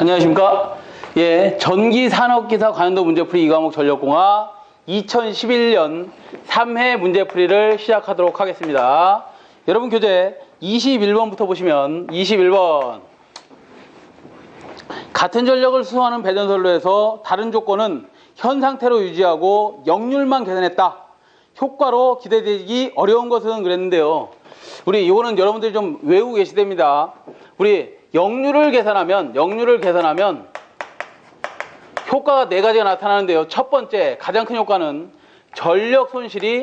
안녕하십니까. 예, 전기산업기사 관련도 문제풀이 2과목 전력공학 2011년 3회 문제풀이를 시작하도록 하겠습니다. 여러분 교재 21번부터 보시면 21번 같은 전력을 수송하는 배전선로에서 다른 조건은 현 상태로 유지하고 역률만 계산했다. 효과로 기대되기 어려운 것은 그랬는데요. 우리 이거는 여러분들이 좀 외우고 계시야 됩니다. 우리 역률을 계산하면 효과가 네 가지가 나타나는데요. 첫 번째 가장 큰 효과는 전력 손실이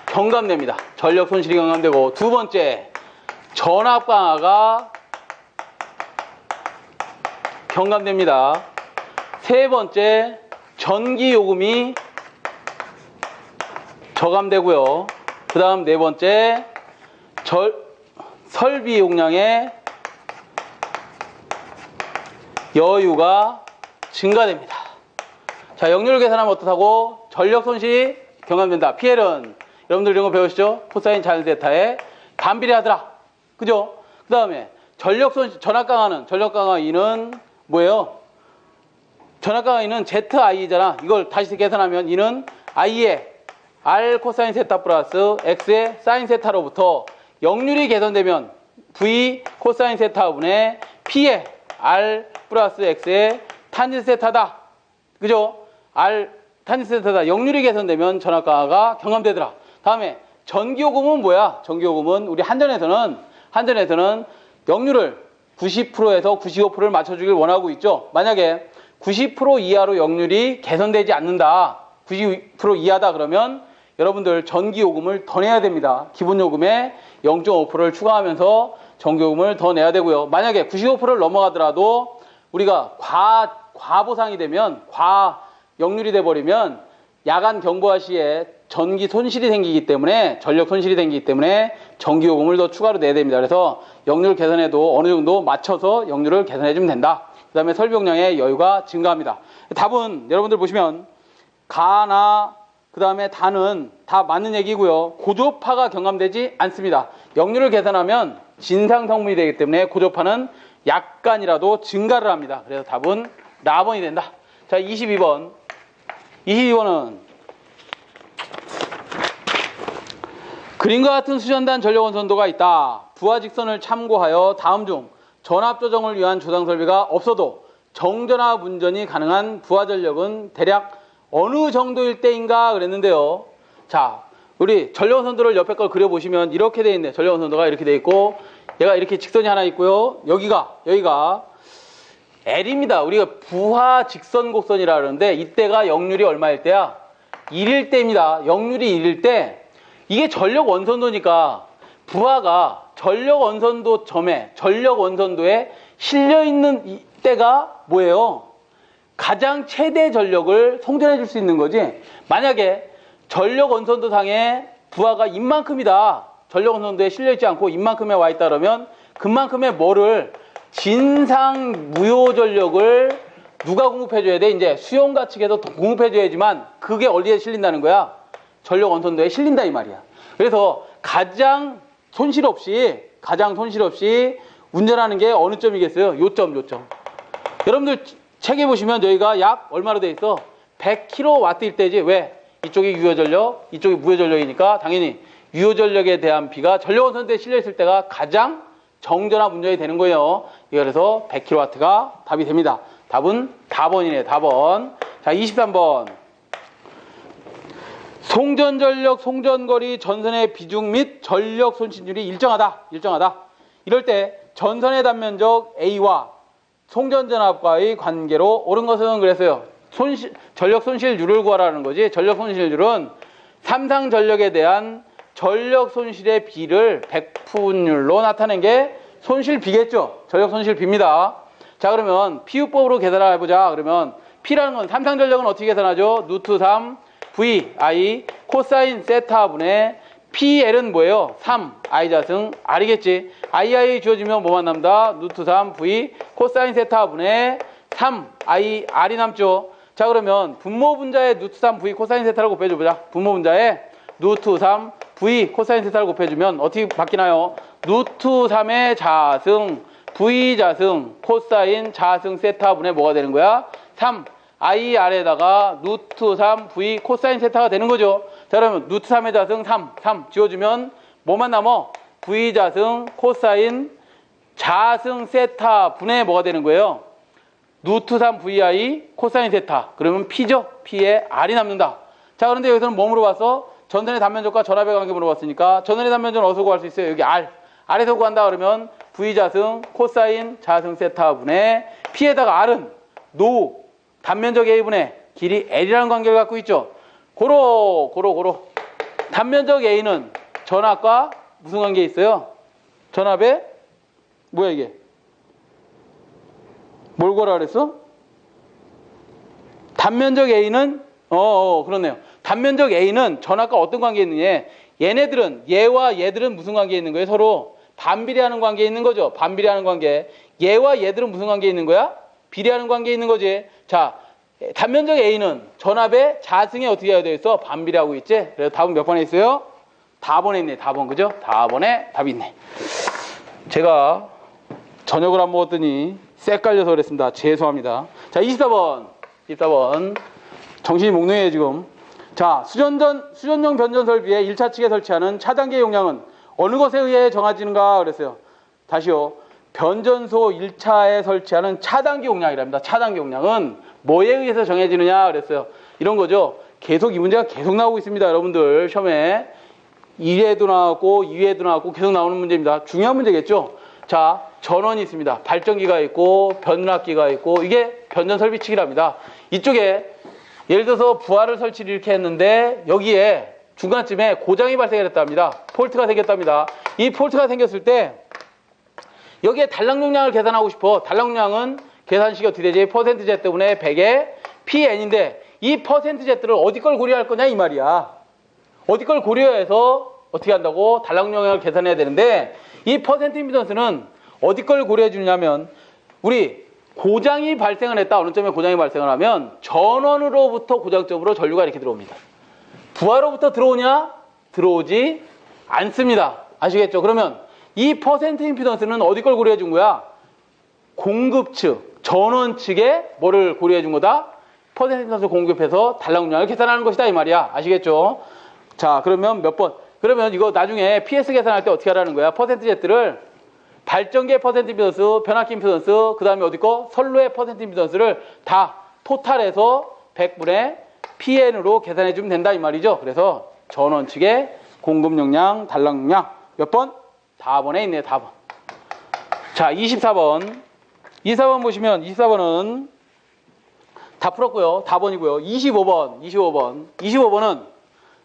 경감됩니다. 전력 손실이 경감되고, 두 번째 전압 강화가 경감됩니다. 세 번째 전기 요금이 저감되고요. 그 다음 네 번째 설비 용량의 여유가 증가됩니다. 자, 역률을 계산하면 어떻다고? 전력 손실이 경감된다. PL은 여러분들 이런 거 배우시죠? 코사인 자연 세타에 반비례하더라. 그죠? 그 다음에 전력 손실, 전압 강화는, 전력 강화 E는 뭐예요? 전압 강화 E는 ZI잖아. 이걸 다시 계산하면 E는 I의 R 코사인 세타 플러스 X의 사인 세타로부터 역률이 개선되면 V 코사인 세타분의 P의 R 플러스 X의 탄젠트 세타다. 그죠? R 탄젠트 세타다. 역률이 개선되면 전압 강화가 경감되더라. 다음에 전기요금은 뭐야? 전기요금은 우리 한전에서는 역률을 90%에서 95%를 맞춰주길 원하고 있죠. 만약에 90% 이하로 역률이 개선되지 않는다. 90% 이하다 그러면 여러분들 전기요금을 더 내야 됩니다. 기본요금에 0.5%를 추가하면서 전기요금을 더 내야 되고요. 만약에 95%를 넘어가더라도 우리가 과보상이 되면, 과역률이 돼버리면 야간 경보화 시에 전기 손실이 생기기 때문에, 전력 손실이 생기기 때문에 전기요금을 더 추가로 내야 됩니다. 그래서 역률 개선에도 어느 정도 맞춰서 역률을 개선해주면 된다. 그 다음에 설비용량의 여유가 증가합니다. 답은 여러분들 보시면 가나 그 다음에 다는 다 맞는 얘기고요. 고조파가 경감되지 않습니다. 역률을 계산하면 진상 성분이 되기 때문에 고조파는 약간이라도 증가를 합니다. 그래서 답은 라번이 된다. 자, 22번. 22번은 그림과 같은 수전단 전력원선도가 있다. 부하 직선을 참고하여 다음 중 전압 조정을 위한 조상 설비가 없어도 정전압 운전이 가능한 부하 전력은 대략 어느 정도일 때인가 그랬는데요. 자, 우리 전력원선도를 옆에 걸 그려보시면 이렇게 돼 있네. 전력원선도가 이렇게 돼 있고, 얘가 이렇게 직선이 하나 있고요. 여기가 L입니다. 우리가 부하 직선 곡선이라 그러는데 이때가 역률이 얼마일 때야? 1일 때입니다. 역률이 1일 때, 이게 전력 원선도니까 부하가 전력 원선도 점에, 전력 원선도에 실려 있는 때가 뭐예요? 가장 최대 전력을 송전해 줄 수 있는 거지. 만약에 전력 원선도 상에 부하가 이만큼이다. 전력 원선도에 실려 있지 않고 이만큼에 와 있다 그러면 그만큼의 뭐를, 진상 무효 전력을 누가 공급해 줘야 돼? 이제 수용가 측에서 공급해 줘야지만 그게 어디에 실린다는 거야? 전력 원선도에 실린다 이 말이야. 그래서 가장 손실 없이 운전하는 게 어느 점이겠어요? 요점. 여러분들 책에 보시면 저희가 약 얼마로 돼 있어? 100kW일 때지. 왜? 이쪽이 유효전력, 이쪽이 무효전력이니까 당연히 유효전력에 대한 비가 전력원선도에 실려있을 때가 가장 정전압 운전이 되는 거예요. 그래서 100kW가 답이 됩니다. 답은 다번이네, 다번. 자, 23번. 송전전력, 송전거리, 전선의 비중 및 전력 손실률이 일정하다. 이럴 때 전선의 단면적 A와 송전전압과의 관계로 옳은 것은 그랬어요. 전력 손실률을 구하라는 거지. 전력 손실률은 삼상 전력에 대한 전력 손실의 비를 100분율로 나타낸 게 손실비겠죠. 전력 손실비입니다. 자, 그러면 PU법으로 계산을 해보자. 그러면 P라는 건 삼상 전력은 어떻게 계산하죠? 루트 3 VI 코사인 세타분의 PL은 뭐예요? 3 I자승 R이겠지. II 주어지면 뭐만 남다? 루트 3 V 코사인 세타분의 3 I R이 남죠. 자, 그러면 분모 분자에 루트 3 V 코사인 세타를 곱해줘보자. 분모 분자에 루트 3 V 코사인 세타를 곱해주면 어떻게 바뀌나요? 루트 3의 자승 V 자승 코사인 자승 세타분의 뭐가 되는 거야? 3. I 아래에다가 루트 3 V 코사인 세타가 되는 거죠. 자, 그러면 루트 3의 자승 3 지워주면 뭐만 남어? V 자승 코사인 자승 세타 분의 뭐가 되는 거예요? 루트 3 VI 코사인 세타. 그러면 P죠. P에 R이 남는다. 자, 그런데 여기서는 뭐 물어봤어? 전선의 단면적과 전압의 관계 물어봤으니까 전선의 단면적은 어디서 구할 수 있어요? 여기 R. R에서 구한다 그러면 V 자승 코사인 자승 세타 분의 P에다가 R은 노 단면적 A분의 길이 L이라는 관계를 갖고 있죠. 고로. 단면적 A는 전압과 무슨 관계 있어요? 전압에 뭐야 이게? 뭘 구하라 그랬어? 단면적 A는 그렇네요. 단면적 A는 전압과 어떤 관계에 있느냐? 얘와 얘들은 무슨 관계에 있는 거예요? 서로 반비례하는 관계에 있는 거죠. 반비례하는 관계. 얘와 얘들은 무슨 관계에 있는 거야? 비례하는 관계에 있는 거지. 자, 단면적 A는 전압의 자승에 어떻게 해야 되겠어? 반비례하고 있지? 그래서 답은 몇 번에 있어요? 4번에 있네. 4번, 그죠? 4번에 답이 있네. 제가 저녁을 안 먹었더니 쎄깔려서 그랬습니다. 죄송합니다. 자, 24번. 정신이 몽롱해요, 지금. 자, 수전용 변전 설비에 1차 측에 설치하는 차단기 용량은 어느 것에 의해 정해지는가 그랬어요. 다시요. 변전소 1차에 설치하는 차단기 용량이랍니다. 차단기 용량은 뭐에 의해서 정해지느냐 그랬어요. 이런 거죠. 계속 이 문제가 계속 나오고 있습니다. 여러분들 시험에 1회도 나왔고 2회도 나왔고 계속 나오는 문제입니다. 중요한 문제겠죠. 자, 전원이 있습니다. 발전기가 있고 변압기가 있고 이게 변전 설비 측이랍니다. 이쪽에 예를 들어서 부하를 설치를 이렇게 했는데 여기에 중간쯤에 고장이 발생했답니다. 폴트가 생겼답니다. 이 폴트가 생겼을 때 여기에 단락 용량을 계산하고 싶어. 단락 용량은 계산식이 어떻게 되지? 퍼센트 때문에 100에 PN인데 이 퍼센트 Z를 어디 걸 고려할 거냐 이 말이야. 어디 걸 고려해서 어떻게 한다고? 단락 용량을 계산해야 되는데 이 퍼센트 임피던스는 어디 걸 고려해 주냐면 우리 고장이 발생을 했다. 어느 점에 고장이 발생을 하면 전원으로부터 고장점으로 전류가 이렇게 들어옵니다. 부하로부터 들어오냐? 들어오지 않습니다. 아시겠죠? 그러면 이 퍼센트 임피던스는 어디 걸 고려해 준 거야? 공급 측, 전원 측에 뭐를 고려해 준 거다? 퍼센트 임피던스 공급해서 단락 용량을 계산하는 것이다 이 말이야. 아시겠죠? 자, 그러면 몇 번? 그러면 이거 나중에 PS 계산할 때 어떻게 하라는 거야? 퍼센트 Z를 발전기의 퍼센트 임피던스, 변압기 임피던스, 그 다음에 어디 거? 선로의 퍼센트 임피던스를 다 토탈해서 100분의 PN으로 계산해 주면 된다 이 말이죠. 그래서 전원 측의 공급 용량, 단락 용량 몇 번? 4번에 있네요. 4번. 자, 24번. 24번 보시면 24번은 다 풀었고요. 4번이고요. 25번은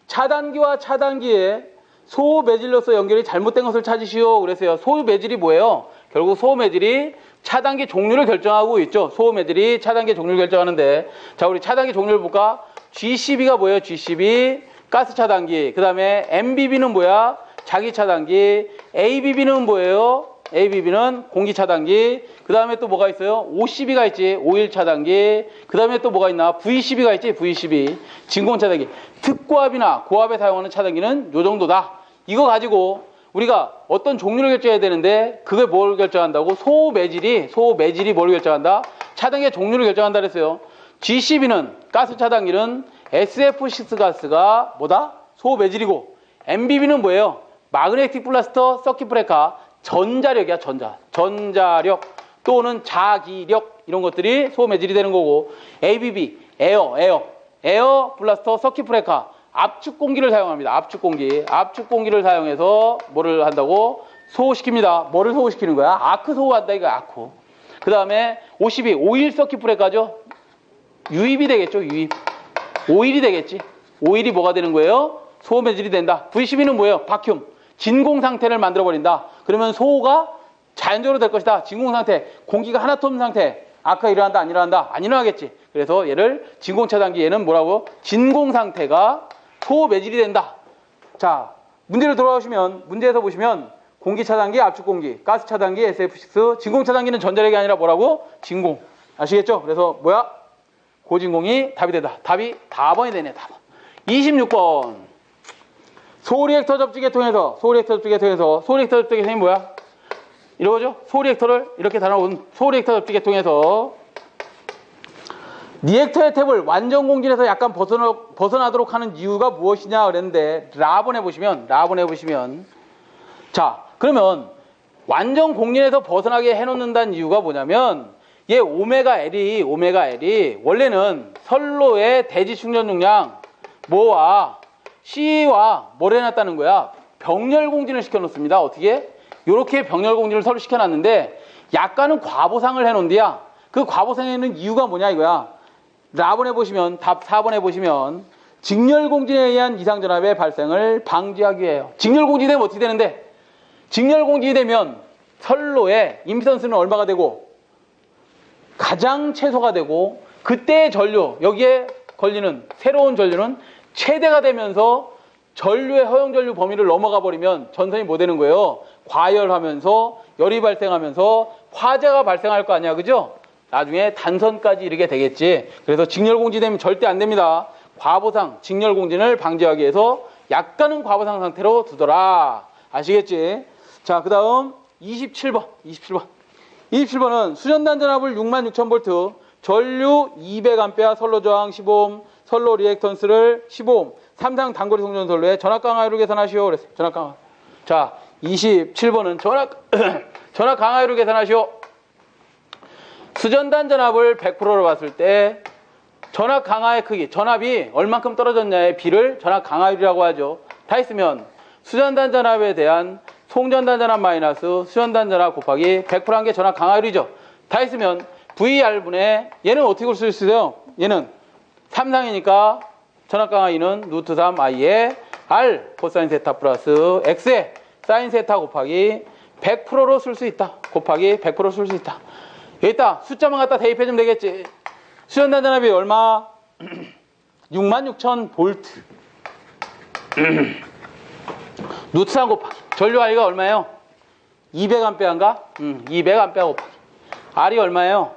차단기와 차단기의 소매질로서 연결이 잘못된 것을 찾으시오. 그랬어요. 소매질이 뭐예요? 결국 소매질이 차단기 종류를 결정하고 있죠. 소매질이 차단기 종류를 결정하는데 자, 우리 차단기 종류를 볼까? G12가 뭐예요? G12 가스 차단기. 그 다음에 MBB는 뭐야? 자기 차단기. ABB는 뭐예요? ABB는 공기 차단기. 그 다음에 또 뭐가 있어요? OCB가 있지. 오일 차단기. 그 다음에 또 뭐가 있나? VCB가 있지. VCB. 진공 차단기. 특고압이나 고압에 사용하는 차단기는 요 정도다. 이거 가지고 우리가 어떤 종류를 결정해야 되는데 그게 뭘 결정한다고? 소매질이 뭘 결정한다? 차단기의 종류를 결정한다 그랬어요. G12는 가스 차단기는 SF6 가스가 뭐다? 소매질이고 MBB는 뭐예요? 마그네틱 블라스터 서킷 브레이커 전자력이야. 전자력 또는 자기력 이런 것들이 소매질이 되는 거고 ABB 에어 블라스터 서킷 브레이커 압축 공기를 사용합니다. 압축 공기를 사용해서 뭐를 한다고? 소호시킵니다. 뭐를 소호시키는 거야? 아크 소호한다 이거 아크. 그 다음에 OCB 오일 서킷 브레이커죠. 유입이 되겠죠. 유입. 오일이 되겠지. 오일이 뭐가 되는 거예요? 소매질이 된다. VCB는 뭐예요? 바큐um. 진공 상태를 만들어 버린다. 그러면 소호가 자연적으로 될 것이다. 진공 상태. 공기가 하나도 없는 상태. 아크가 일어난다 안 일어난다? 안 일어나겠지. 그래서 얘를 진공 차단기 얘는 뭐라고? 진공 상태가 소매질이 된다. 자, 문제로 돌아오시면 문제에서 보시면 공기 차단기, 압축 공기, 가스 차단기, SF6, 진공 차단기는 전자력이 아니라 뭐라고? 진공. 아시겠죠? 그래서 뭐야? 고진공이 답이 되다. 답이 4번이 되네. 4번. 26번. 소리액터 접촉에 통해서 소리액터 접촉이 뭐야? 이거죠. 소리액터를 이렇게 달아놓은 소리액터 접지 계통에서 리액터의 탭을 완전 공진에서 약간 벗어나도록 하는 이유가 무엇이냐 그랬는데 라본해 보시면 자 그러면 완전 공진에서 벗어나게 해놓는다는 이유가 뭐냐면 얘 오메가 L이 원래는 선로의 대지 충전 용량 뭐와 C와 뭘 해놨다는 거야? 병렬 공진을 시켜놓습니다. 어떻게? 요렇게 병렬 공진을 서로 시켜놨는데 약간은 과보상을 해놓은데야 그 과보상에는 이유가 뭐냐 이거야. 라본에 보시면 답 4번에 보시면 직렬 공진에 의한 이상전압의 발생을 방지하기 위해요. 직렬 공진이 되면 어떻게 되는데? 직렬 공진이 되면 선로의 임피던스는 얼마가 되고 가장 최소가 되고 그때의 전류 여기에 걸리는 새로운 전류는 최대가 되면서 전류의 허용 전류 범위를 넘어가 버리면 전선이 뭐 되는 거예요? 과열하면서 열이 발생하면서 화재가 발생할 거 아니야, 그죠? 나중에 단선까지 이르게 되겠지. 그래서 직렬공진되면 절대 안 됩니다. 과보상, 직렬공진을 방지하기 위해서 약간은 과보상 상태로 두더라. 아시겠지? 자, 그 다음 27번은 수전단전압을 66,000V, 전류 200A, 선로 저항 15옴, 선로 리액턴스를 15옴, 삼상 단거리 송전 선로의 전압 강하율을 계산하시오. 그랬어요. 전압 강하. 자, 27번은 전압 강하율을 계산하시오. 수전단 전압을 100%로 봤을 때 전압 강하의 크기, 전압이 얼만큼 떨어졌냐의 비를 전압 강하율이라고 하죠. 다 있으면 수전단 전압에 대한 송전단 전압 마이너스 수전단 전압 곱하기 100%한 게 전압 강하율이죠. 다 있으면 VR분의 얘는 어떻게 쓸 수 있어요? 얘는 3상이니까 전압 강하율은 루트 3I에 R 코사인 세타 플러스 X에 사인 세타 곱하기 100%로 쓸 수 있다. 곱하기 100%로 쓸 수 있다. 여기다 숫자만 갖다 대입해주면 되겠지. 수전단 전압이 얼마? 66,000V. 루트 3 곱하기 전류 I가 얼마예요? 200A인가? 200A 곱하기 R이 얼마예요?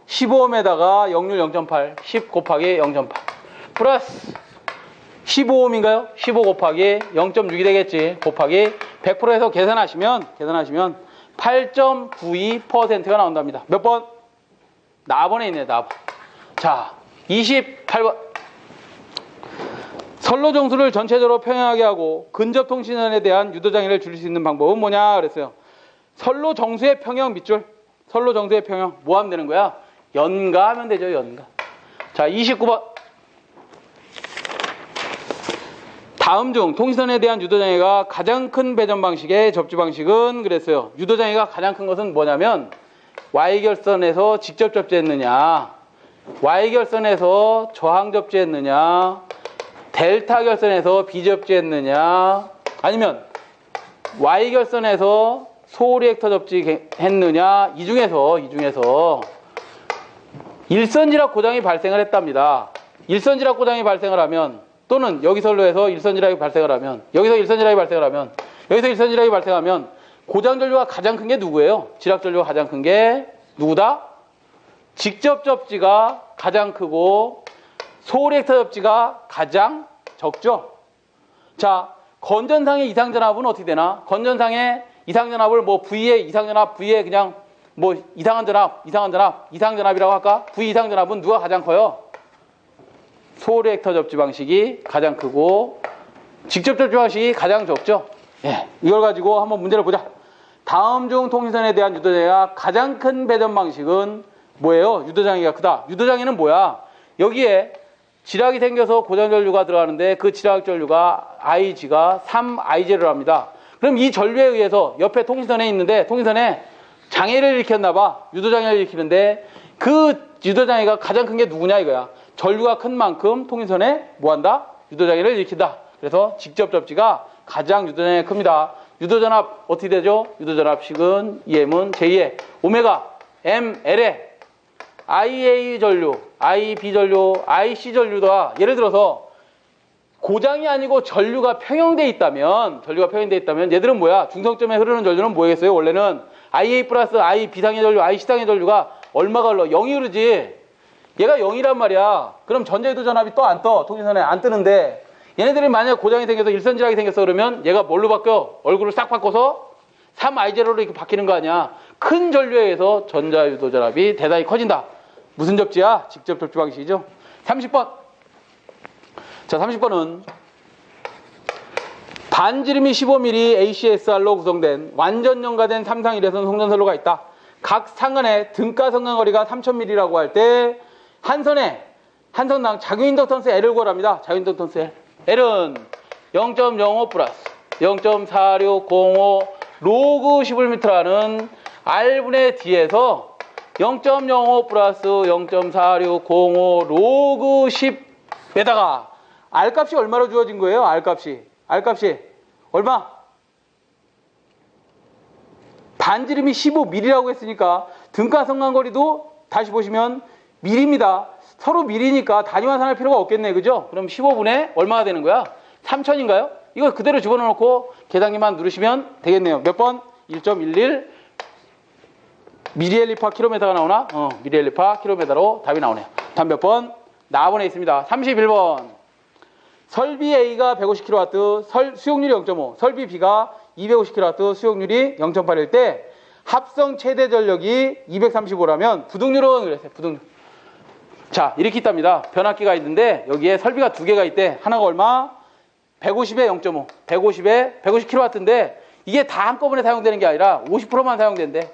15옴에다가 0률 0.8 10 곱하기 0.8 플러스 15옴인가요? 15 곱하기 0.6이 되겠지. 곱하기 100%에서 계산하시면 8.92%가 나온답니다. 몇 번? 나번에 있네, 나번. 자, 28번. 선로 정수를 전체적으로 평행하게 하고 근접 통신선에 대한 유도장애를 줄일 수 있는 방법은 뭐냐 그랬어요. 선로 정수의 평형 밑줄. 선로 정수의 평형. 뭐 하면 되는 거야? 연가하면 되죠, 연가. 자, 29번. 다음 중 통신선에 대한 유도장애가 가장 큰 배전 방식의 접지 방식은 그랬어요. 유도장애가 가장 큰 것은 뭐냐면 Y결선에서 직접 접지했느냐, Y결선에서 저항 접지했느냐, 델타 결선에서 비접지했느냐, 아니면 Y결선에서 소리액터 접지했느냐, 이 중에서 일선지락 고장이 발생을 했답니다. 일선지락 고장이 발생을 하면 또는 여기 선로에서 일선지락이 발생을 하면 여기서 일선지락이 발생을 하면 여기서 일선지락이 발생하면 고장 전류가 가장 큰 게 누구예요? 지락 전류가 가장 큰 게 누구다? 직접 접지가 가장 크고 소리액터 접지가 가장 적죠. 자, 건전상의 이상전압은 어떻게 되나? 건전상의 이상전압을 뭐 V의 이상전압, V의 그냥 뭐 이상한 전압이라고 할까? V 이상전압은 누가 가장 커요? 소리액터 접지 방식이 가장 크고 직접 접지 방식이 가장 적죠. 예, 이걸 가지고 한번 문제를 보자. 다음 중 통신선에 대한 유도장애가 가장 큰 배전 방식은 뭐예요? 유도장애가 크다. 유도장애는 뭐야? 여기에 지락이 생겨서 고장 전류가 들어가는데 그 지락 전류가 IG가 3IJ를 합니다. 그럼 이 전류에 의해서 옆에 통신선에 있는데 통신선에 장애를 일으켰나 봐. 유도장애를 일으키는데 그 유도장애가 가장 큰 게 누구냐 이거야. 전류가 큰 만큼 통신선에 뭐한다? 유도장애를 일으킨다. 그래서 직접 접지가 가장 유도장애가 큽니다. 유도전압 어떻게 되죠? 유도전압식은 EM은 J에 오메가 ML에 IA 전류, IB 전류, IC 전류다. 예를 들어서 고장이 아니고 전류가 평형돼 있다면 얘들은 뭐야? 중성점에 흐르는 전류는 뭐겠어요? 원래는 IA 플러스 I B상의 전류, I C상의 전류가 얼마가 흘러? 0이 흐르지. 얘가 0이란 말이야. 그럼 전자유도전압이 떠 안 떠? 통신선에 안 뜨는데 얘네들이 만약 고장이 생겨서 일선지락이 생겼어 그러면 얘가 뭘로 바뀌어? 얼굴을 싹 바꿔서 3I0로 이렇게 바뀌는 거 아니야. 큰 전류에 의해서 전자유도 전압이 대단히 커진다. 무슨 접지야? 직접 접지 방식이죠. 30번. 자, 30번은 반지름이 15mm ACSR로 구성된 완전 연가된 3상 1회선 송전선로가 있다. 각 상간의 등가 성간거리가 3000mm라고 할 때 한 선당 작용인덕턴스 L을 구하랍니다. 작용인덕턴스 L. L은 0.05 플러스 0.4605 로그 11m라는 R분의 D에서 0.05 플러스 0.4605 로그 10에다가 R값이 얼마로 주어진 거예요? R값이 얼마? 반지름이 15mm라고 했으니까 등가 성간거리도 다시 보시면 mm입니다. 서로 mm니까 단위 환산할 필요가 없겠네. 그죠? 그럼 15분의 얼마가 되는 거야? 3000인가요? 이거 그대로 집어넣고 계산기만 누르시면 되겠네요. 몇 번? 1.11 mL/km가 나오나? mL/km로 답이 나오네요. 답 몇 번? 4번에 있습니다. 31번. 설비 A가 150kW, 수용률이 0.5, 설비 B가 250kW, 수용률이 0.8일 때 합성 최대 전력이 235라면 부등률은 그랬어요. 부등률. 자, 이렇게 있답니다. 변압기가 있는데 여기에 설비가 두 개가 있대. 하나가 얼마? 150에 0.5, 150에 150kW인데 이게 다 한꺼번에 사용되는 게 아니라 50%만 사용된대.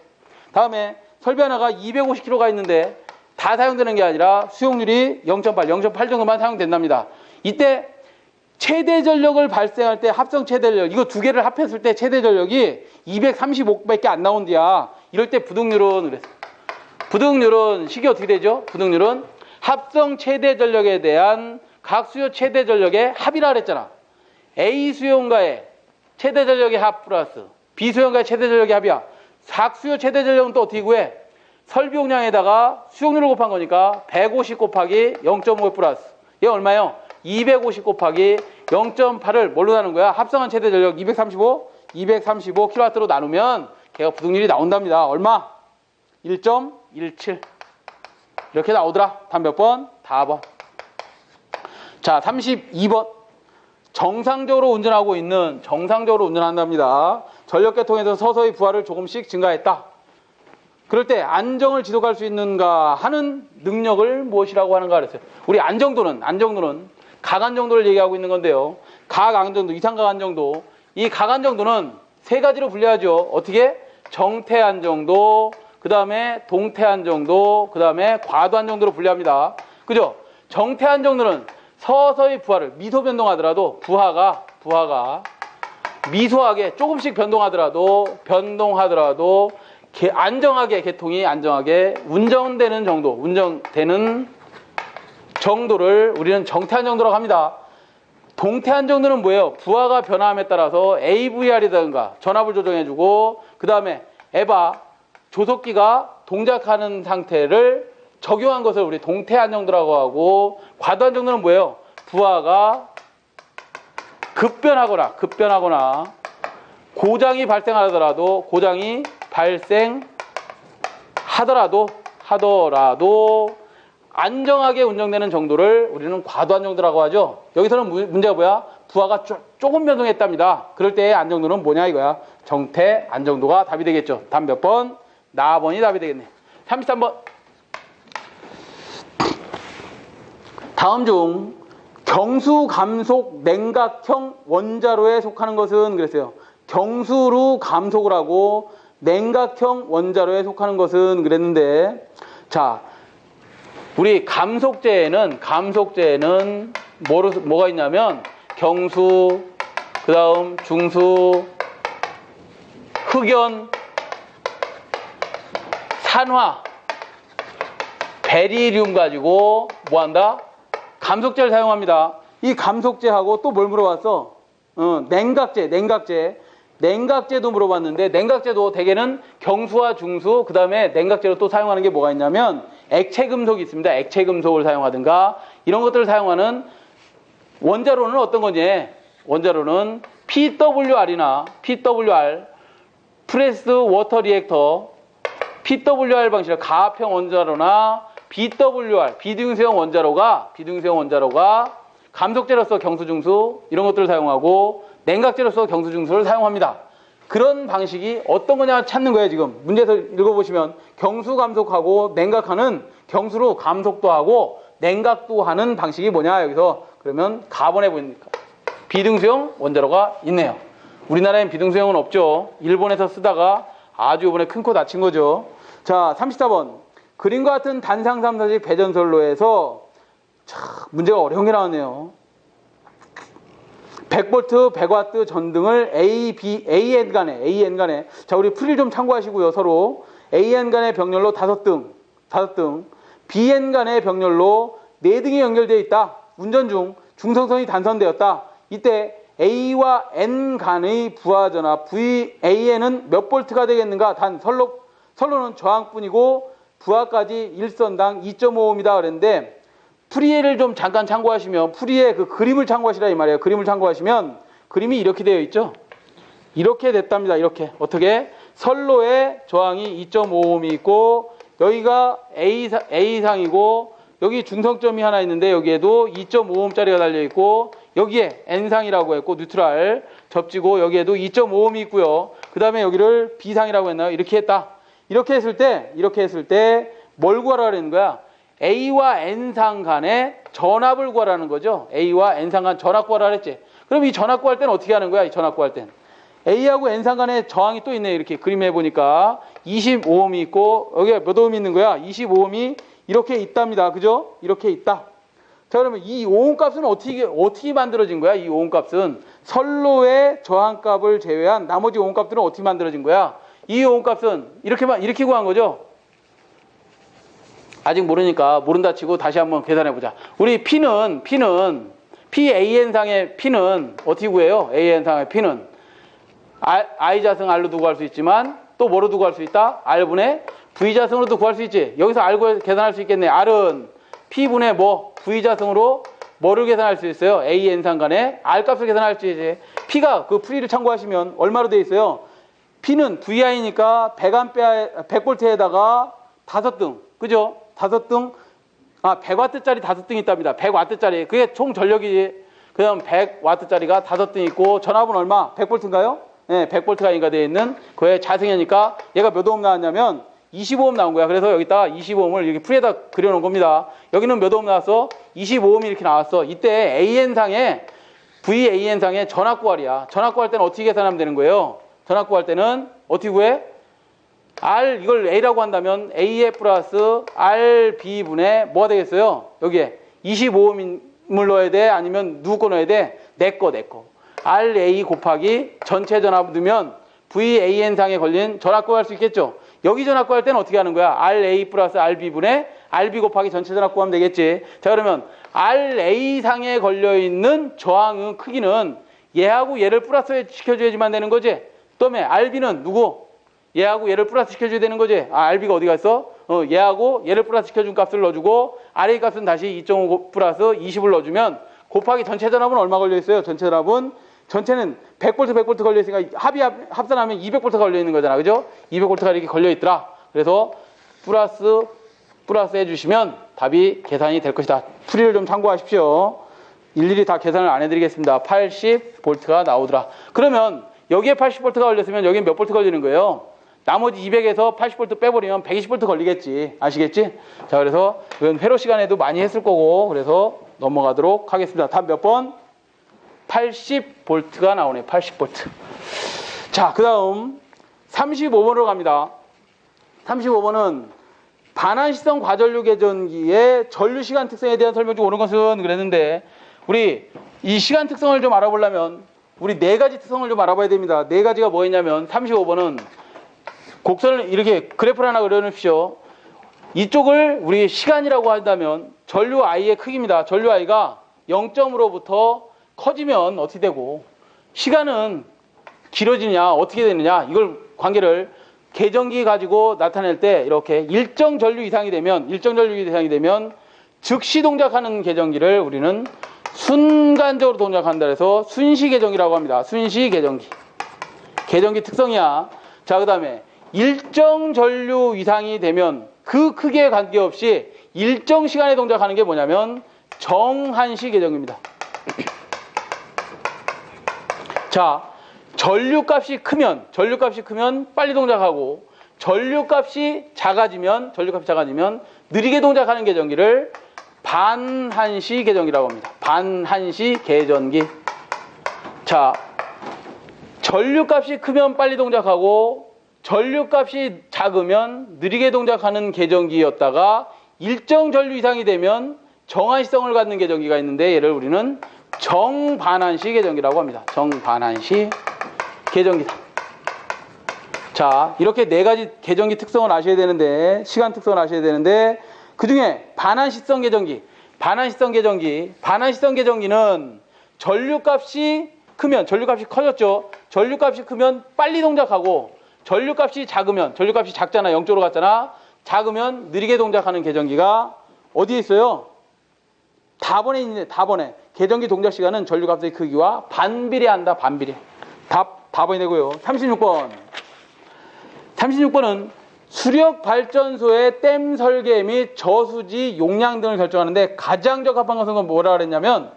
다음에 설비 하나가 250kW가 있는데 다 사용되는 게 아니라 수용률이 0.8 정도만 사용된답니다. 이때 최대 전력을 발생할 때 합성 최대 전력, 이거 두 개를 합했을 때 최대 전력이 235밖에 안 나온디야. 이럴 때 부등률은 그랬어. 부등률은 식이 어떻게 되죠? 부등률은 합성 최대 전력에 대한 각 수요 최대 전력의 합이라 그랬잖아. A 수요원가의 최대 전력의 합 플러스 B 수요원가의 최대 전력의 합이야. 각 수요 최대 전력은 또 어떻게 구해? 설비 용량에다가 수용률을 곱한 거니까 150 곱하기 0.5 플러스 얘 얼마예요? 250 곱하기 0.8을 뭘로 나눈 거야? 합성한 최대 전력 235 kW로 나누면 걔가 부등률이 나온답니다. 얼마? 1.17 이렇게 나오더라. 답 몇 번? 4번. 자, 32번. 정상적으로 운전한답니다. 전력계통에서 서서히 부하를 조금씩 증가했다. 그럴 때 안정을 지속할 수 있는가 하는 능력을 무엇이라고 하는가 그랬어요. 우리 안정도는 가간정도를 얘기하고 있는 건데요. 가간정도, 이상가간정도. 이 가간정도는 세 가지로 분류하죠. 어떻게? 정태안정도, 그 다음에 동태안정도, 그 다음에 과도안정도로 분류합니다. 그죠? 정태안정도는 서서히 부하를 미소 변동하더라도 부하가 미소하게 조금씩 변동하더라도 안정하게 개통이 안정하게 운전되는 정도를 우리는 정태안정도라고 합니다. 동태안정도는 뭐예요? 부하가 변화함에 따라서 AVR이라든가 전압을 조정해주고 그 다음에 에바 조속기가 동작하는 상태를 적용한 것을 우리 동태안정도라고 하고, 과도안정도는 뭐예요? 부하가 급변하거나 고장이 발생하더라도 안정하게 운전되는 정도를 우리는 과도안정도라고 하죠. 여기서는 문제가 뭐야? 부하가 조금 변동했답니다. 그럴 때의 안정도는 뭐냐 이거야. 정태안정도가 답이 되겠죠. 답 몇 번? 4번이 답이 되겠네. 33번. 다음 중 경수 감속 냉각형 원자로에 속하는 것은 그랬어요. 경수로 감속을 하고 냉각형 원자로에 속하는 것은 그랬는데, 자, 우리 감속제에는 뭐가 있냐면 경수, 그 다음 중수, 흑연, 산화, 베리륨 가지고 뭐한다? 감속제를 사용합니다. 이 감속제하고 또 뭘 물어봤어? 냉각제도 물어봤는데, 냉각제도 대개는 경수와 중수, 그 다음에 냉각제로 또 사용하는 게 뭐가 있냐면 액체금속이 있습니다. 액체금속을 사용하든가 이런 것들을 사용하는 원자로는 어떤 거냐? 원자로는 PWR, 프레스 워터 리액터, PWR 방식의 가압형 원자로나 BWR, 비등수형 원자로가 감속제로서 경수, 중수 이런 것들을 사용하고 냉각제로서 경수, 중수를 사용합니다. 그런 방식이 어떤 거냐 찾는 거예요. 지금 문제에서 읽어보시면 경수 감속하고 냉각하는 경수로 감속도 하고 냉각도 하는 방식이 뭐냐 여기서 그러면 가번에 보니까 비등수형 원자로가 있네요. 우리나라엔 비등수형은 없죠. 일본에서 쓰다가 아주 이번에 큰 코 다친 거죠. 자, 34번 그림과 같은 단상 3사식 배전선로에서 참 문제가 어려운 게 나왔네요. 100V, 100W 전등을 AN 간에 자 우리 풀이를 좀 참고하시고요. 서로 AN 간의 병렬로 5등 BN 간의 병렬로 4등이 연결되어 있다. 운전 중 중성선이 단선되었다. 이때 A와 N 간의 부하전압 VAN은 몇 볼트가 되겠는가? 단 선로는 저항뿐이고 부하까지 1선당 2.5ohm이다 그랬는데 풀이를 좀 잠깐 참고하시면 풀이의 그 그림을 참고하시라 이 말이에요. 그림을 참고하시면 그림이 이렇게 되어 있죠. 이렇게 됐답니다. 이렇게 어떻게 선로에 저항이 2.5ohm이 있고 여기가 A상이고 여기 중성점이 하나 있는데 여기에도 2.5ohm짜리가 달려있고 여기에 N상이라고 했고 뉴트럴 접지고 여기에도 2.5ohm이 있고요. 그 다음에 여기를 B상이라고 했나요? 이렇게 했다. 이렇게 했을 때 뭘 구하라 그러는 거야? A와 N상 간의 전압을 구하라는 거죠. A와 N상 간 전압 구하라 그랬지. 그럼 이 전압 구할 때는 어떻게 하는 거야? 이 전압 구할 땐 A하고 N상 간의 저항이 또 있네요. 이렇게 그림해 보니까 25ohm이 있고 여기에 몇 ohm이 있는 거야? 25ohm이 이렇게 있답니다. 그죠? 이렇게 있다. 자, 그러면 이 오hm 값은 어떻게 만들어진 거야? 이 오hm 값은 선로의 저항값을 제외한 나머지 오hm 값들은 어떻게 만들어진 거야? 이 오hm 값은 이렇게 구한 거죠? 아직 모르니까 모른다 치고 다시 한번 계산해 보자. 우리 P는 PAN상의 P는 어떻게 구해요? AN상의 P는 I자승 R로 두고 할 수 있지만 또 뭐로 두고 할 수 있다? R분의 V자승으로도 구할 수 있지. 여기서 알고 계산할 수 있겠네. R은 P분의 V자승으로 뭐를 계산할 수 있어요? AN상 간에 R값을 계산할 수 있지. P가 그 풀이를 참고하시면 얼마로 되어 있어요? P는 VI니까 100V에다가 5등. 그죠? 5등. 100W짜리 5등 있답니다. 100W짜리. 그게 총 전력이지. 그다음 100W짜리가 5등 있고 전압은 얼마? 100V인가요? 네, 100V가 인가되어 있는 그의 자승이니까 얘가 몇 오hm 나왔냐면 25ohm 나온 거야. 그래서 여기다가 25ohm을 이렇게 풀에다 그려놓은 겁니다. 여기는 몇 ohm 나왔어? 25ohm이 이렇게 나왔어. 이때 VAN상의 전압 구할이야. 전압 구할 때는 어떻게 계산하면 되는 거예요? 전압 구할 때는 어떻게 구해? R 이걸 A라고 한다면 AF 플러스 RB분의 뭐가 되겠어요? 여기에 25ohm을 넣어야 돼? 아니면 누구 거 넣어야 돼? 내 거. RA 곱하기 전체 전압 넣으면 VAN상에 걸린 전압 구할 수 있겠죠? 여기 전압 구할 때는 어떻게 하는 거야? RA 플러스 RB분의 RB 곱하기 전체 전압 구하면 되겠지. 자, 그러면 RA상에 걸려있는 저항은 크기는 얘하고 얘를 플러스 시켜줘야지만 되는 거지. 그다음에 RB는 누구? 얘하고 얘를 플러스 시켜줘야 되는 거지. RB가 어디 갔어? 얘하고 얘를 플러스 시켜준 값을 넣어주고 RA 값은 다시 2.5 플러스 20을 넣어주면 곱하기 전체 전압은 얼마 걸려있어요? 전체는 100V 걸려있으니까 합산하면 200V가 걸려있는 거잖아. 그죠? 200V가 이렇게 걸려있더라. 그래서 플러스 해주시면 답이 계산이 될 것이다. 풀이를 좀 참고하십시오. 일일이 다 계산을 안 해드리겠습니다. 80V가 나오더라. 그러면 여기에 80V가 걸렸으면 여기에 몇 볼트 걸리는 거예요? 나머지 200에서 80V 빼버리면 120V 걸리겠지. 아시겠지? 자, 그래서 이건 회로 시간에도 많이 했을 거고 그래서 넘어가도록 하겠습니다. 답 몇 번? 80V가 나오네. 80V. 자, 그 다음 35번으로 갑니다. 35번은 반환시성 과전류 계전기의 전류시간 특성에 대한 설명 중 오는 것은 그랬는데 우리 이 시간 특성을 좀 알아보려면 우리 4가지 특성을 좀 알아봐야 됩니다. 4가지가 뭐였냐면 35번은 곡선을 이렇게 그래프를 하나 그려놓으십시오. 이쪽을 우리 시간이라고 한다면 전류 I의 크기입니다. 전류 I가 0점으로부터 커지면 어떻게 되고 시간은 길어지냐 어떻게 되느냐 이걸 관계를 계전기 가지고 나타낼 때 이렇게 일정 전류 이상이 되면 즉시 동작하는 계전기를 우리는 순간적으로 동작한다 해서 순시 계전기라고 합니다. 순시 계전기. 계전기 특성이야. 자, 그 다음에 일정 전류 이상이 되면 그 크기에 관계없이 일정 시간에 동작하는 게 뭐냐면 정한시 계전기입니다. 자, 전류값이 크면 빨리 동작하고 전류값이 작아지면 느리게 동작하는 계전기를 반한시 계전기라고 합니다. 반한시 계전기. 자, 전류값이 크면 빨리 동작하고 전류값이 작으면 느리게 동작하는 계전기였다가 일정 전류 이상이 되면 정한시성을 갖는 계전기가 있는데 얘를 우리는 정반한시 계전기라고 합니다. 정반한시 계전기다. 자, 이렇게 네 가지 계전기 특성을 아셔야 되는데, 시간 특성을 아셔야 되는데, 그 중에 반한시성 계전기는 전류값이 커졌죠. 전류값이 크면 빨리 동작하고, 전류값이 작잖아. 0쪽으로 갔잖아. 작으면 느리게 동작하는 계전기가 어디에 있어요? 다번에 있는데, 다번에. 계전기 동작 시간은 전류값의 크기와 반비례한다. 반비례. 답 4번이 되고요. 36번은 수력발전소의 댐 설계 및 저수지 용량 등을 결정하는데 가장 적합한 것은 뭐라 그랬냐면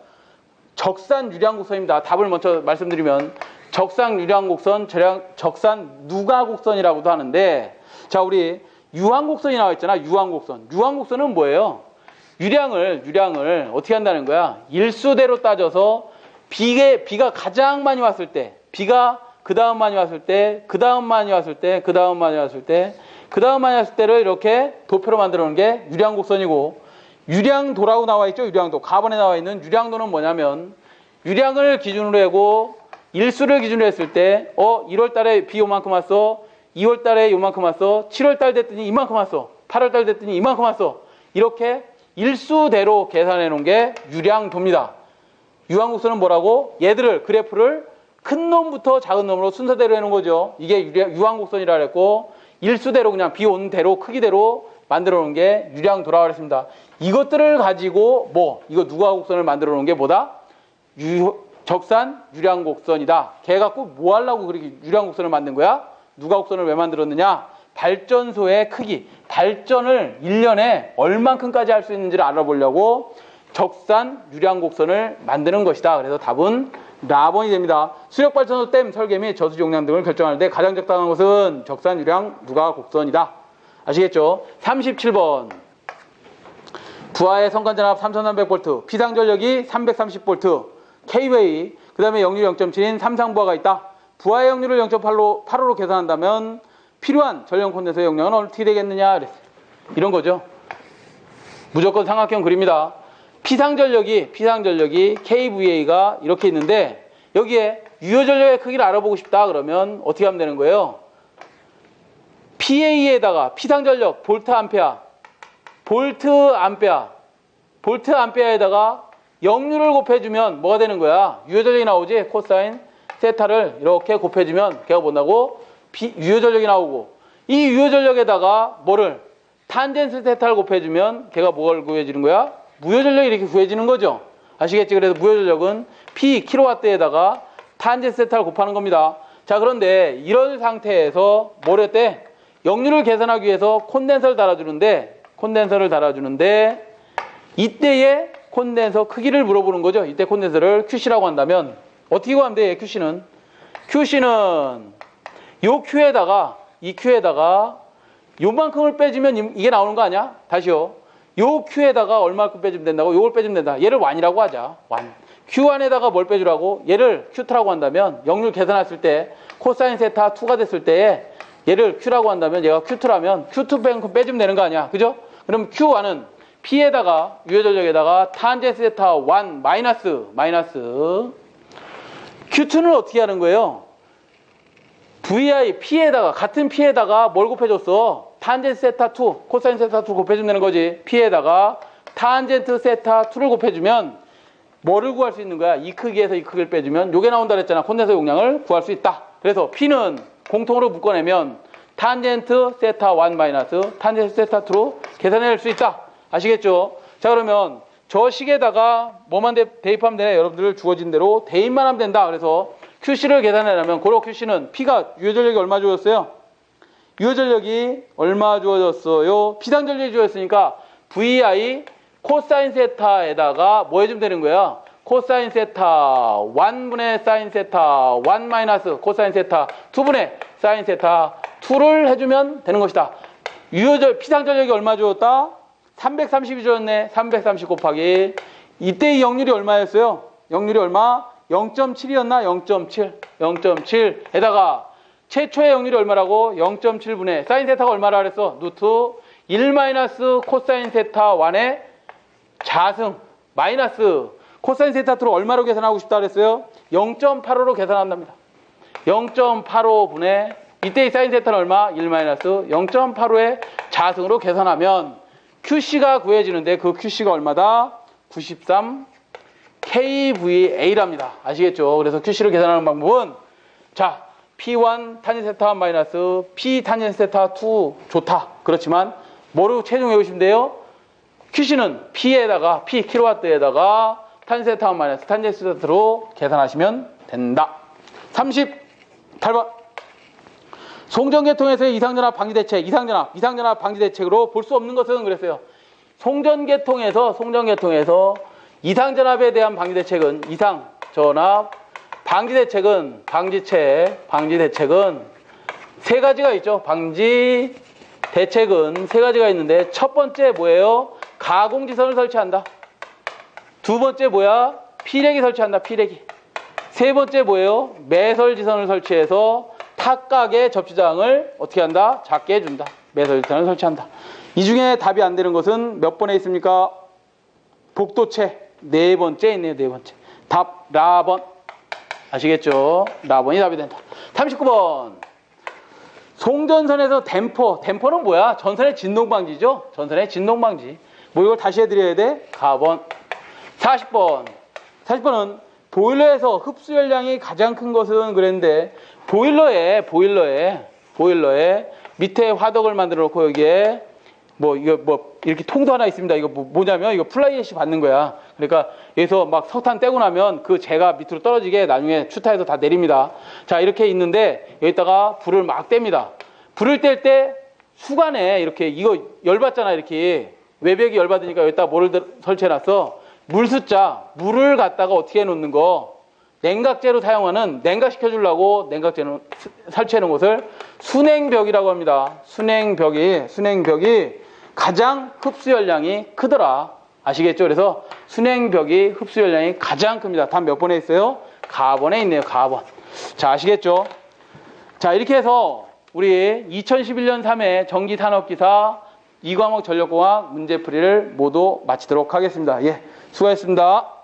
적산 유량곡선입니다. 답을 먼저 말씀드리면 적산 유량곡선, 적산 누가곡선이라고도 하는데, 자, 우리 유황곡선이 나와 있잖아. 유황곡선은 뭐예요? 유량을 어떻게 한다는 거야? 일수대로 따져서 비가 가장 많이 왔을 때, 비가 그 다음 많이 왔을 때, 그 다음 많이 왔을 때를 이렇게 도표로 만들어 놓은 게 유량곡선이고, 유량도라고 나와 있죠. 유량도. 가번에 나와 있는 유량도는 뭐냐면 유량을 기준으로 하고 일수를 기준으로 했을 때 1월 달에 비 요만큼 왔어. 2월 달에 요만큼 왔어. 7월 달 됐더니 이만큼 왔어. 8월 달 됐더니 이만큼 왔어. 이렇게 일수대로 계산해 놓은 게 유량도입니다. 유황곡선은 뭐라고? 얘들을 그래프를 큰 놈부터 작은 놈으로 순서대로 해놓은 거죠. 이게 유황곡선이라 그랬고, 일수대로 그냥 비 오는 대로 크기대로 만들어 놓은 게 유량도라고 그랬습니다. 이것들을 가지고 이거 누가곡선을 만들어 놓은 게 뭐다? 적산 유량곡선이다. 걔 갖고 뭐 하려고 그렇게 유량곡선을 만든 거야? 누가곡선을 왜 만들었느냐? 발전소의 크기, 발전을 1년에 얼만큼까지 할 수 있는지를 알아보려고 적산 유량곡선을 만드는 것이다. 그래서 답은 4번이 됩니다. 수력발전소 댐 설계 및 저수지 용량 등을 결정하는데 가장 적당한 것은 적산 유량 누가곡선이다. 아시겠죠? 37번. 부하의 성간전압 3300V, 피상전력이 330V, K웨이, 그 다음에 역률 0.7인 삼상부하가 있다. 부하의 역률을 0.8로 계산한다면 필요한 전력 콘덴서의 용량은 어떻게 되겠느냐 그랬어요. 이런 거죠. 무조건 삼각형 그립니다. 피상전력이 KVA가 이렇게 있는데 여기에 유효전력의 크기를 알아보고 싶다 그러면 어떻게 하면 되는 거예요? PA에다가 피상전력 볼트 암페아에다가 역률을 곱해주면 뭐가 되는 거야? 유효전력이 나오지? 코사인 세타를 이렇게 곱해주면 걔가 뭔다고? 유효전력이 나오고, 이 유효전력에다가 탄젠스 세타를 곱해주면 걔가 뭘 구해지는 거야? 무효전력이 이렇게 구해지는 거죠. 아시겠지? 그래서 무효전력은 P 킬로와트에다가 탄젠스 세타를 곱하는 겁니다. 자, 그런데 이런 상태에서 뭘 했대? 역률을 계산하기 위해서 콘덴서를 달아주는데 이때의 콘덴서 크기를 물어보는 거죠. 이때 콘덴서를 QC라고 한다면 어떻게 구하면 돼? QC는 요 Q에다가 요만큼을 빼주면 이게 나오는 거 아니야? 다시요. 요 Q에다가 얼마큼 빼주면 된다고? 요걸 빼주면 된다. 얘를 완이라고 하자. 완. Q1에다가 뭘 빼주라고? 얘를 Q2라고 한다면 역률 계산했을 때 코사인 세타 2가 됐을 때에 얘를 Q라고 한다면 얘가 Q2라면 Q2 빼주면 되는 거 아니야? 그죠? 그럼 Q1은 P에다가 유효전력에다가 탄젠스 세타 1 마이너스 Q2는 어떻게 하는 거예요? VI P에다가 같은 P에다가 뭘 곱해줬어? 탄젠트 세타 2 코사인 세타 2 곱해주면 되는 거지. P에다가 탄젠트 세타 2를 곱해주면 뭐를 구할 수 있는 거야? 이 크기에서 이 크기를 빼주면 요게 나온다 그랬잖아. 콘덴서 용량을 구할 수 있다. 그래서 P는 공통으로 묶어내면 탄젠트 세타 1 마이너스 탄젠트 세타 2로 계산해낼 수 있다. 아시겠죠? 자, 그러면 저 식에다가 뭐만 대입하면 되냐? 여러분들 주어진 대로 대입만 하면 된다. 그래서 QC를 계산하려면 고로 QC는 P가 유효전력이 얼마 주어졌어요? 유효전력이 얼마 주어졌어요? 피상전력이 주어졌으니까 VI 코사인 세타에다가 뭐 해주면 되는 거야? 코사인 세타 1분의 사인 세타 1 마이너스 코사인 세타 2분의 사인 세타 2를 해주면 되는 것이다. 유효절 피상전력이 얼마 주었다? 330이 주었네. 330 곱하기 이때 이 역률이 얼마였어요? 역률이 얼마? 0.7이었나? 0.7 0.7에다가 최초의 역률이 얼마라고? 0.7분의 사인 세타가 얼마라 그랬어? 루트 1 마이너스 코사인 세타 1의 자승 마이너스 코사인 세타 2를 얼마로 계산하고 싶다 그랬어요? 0.85로 계산한답니다. 0.85분의 이때의 사인 세타는 얼마? 1 마이너스 0.85의 자승으로 계산하면 QC가 구해지는데 그 QC가 얼마다? 93 kVA랍니다. 아시겠죠? 그래서 QC를 계산하는 방법은 자 P1 탄젠 세타 1 마이너스 P 탄젠 세타 2 좋다. 그렇지만 뭐로 최종 외우시면 돼요? QC는 P에다가 P 킬로와트에다가 탄젠 세타 1 마이너스 탄젠 세타 2로 계산하시면 된다. 38번 송전계통에서의 이상전압 방지 대책, 이상전압 방지 대책으로 볼 수 없는 것은 그랬어요. 송전계통에서 이상전압에 대한 방지 대책은 이상전압 방지 대책은 방지 대책은 세 가지가 있죠. 방지 대책은 세 가지가 있는데 첫 번째 뭐예요? 가공지선을 설치한다. 두 번째 뭐야? 피레기 설치한다. 피레기. 세 번째 뭐예요? 매설지선을 설치해서 탁각의 접지장을 어떻게 한다? 작게 해준다. 매설지선을 설치한다. 이 중에 답이 안 되는 것은 몇 번에 있습니까? 복도체 네 번째 있네요. 네 번째. 답 라번. 아시겠죠? 라번이 답이 된다. 39번. 송전선에서 댐퍼는 뭐야? 전선의 진동방지죠? 전선의 진동방지. 뭐 이걸 다시 해드려야 돼? 가번. 40번은 보일러에서 흡수 열량이 가장 큰 것은 그랬는데 보일러에 밑에 화덕을 만들어 놓고 여기에 이렇게 통도 하나 있습니다. 이거 뭐냐면 이거 플라이애시 받는 거야. 그러니까 여기서 막 석탄 떼고 나면 그 재가 밑으로 떨어지게 나중에 추타해서 다 내립니다. 자, 이렇게 있는데 여기다가 불을 막 뗍니다. 불을 뗄 때 수간에 이렇게 이거 열받잖아. 이렇게 외벽이 열받으니까 여기다 뭐를 설치해놨어? 물을 갖다가 어떻게 해놓는 거? 냉각제로 사용하는 냉각시켜주려고 냉각제는 설치해놓은 곳을 순행벽이라고 합니다. 순행벽이 가장 흡수 열량이 크더라. 아시겠죠? 그래서 순행벽이 흡수 열량이 가장 큽니다. 답 몇 번에 있어요? 가번에 있네요. 가번. 자, 아시겠죠? 자, 이렇게 해서 우리 2011년 3회 전기산업기사 2과목 전력공학 문제풀이를 모두 마치도록 하겠습니다. 예, 수고하셨습니다.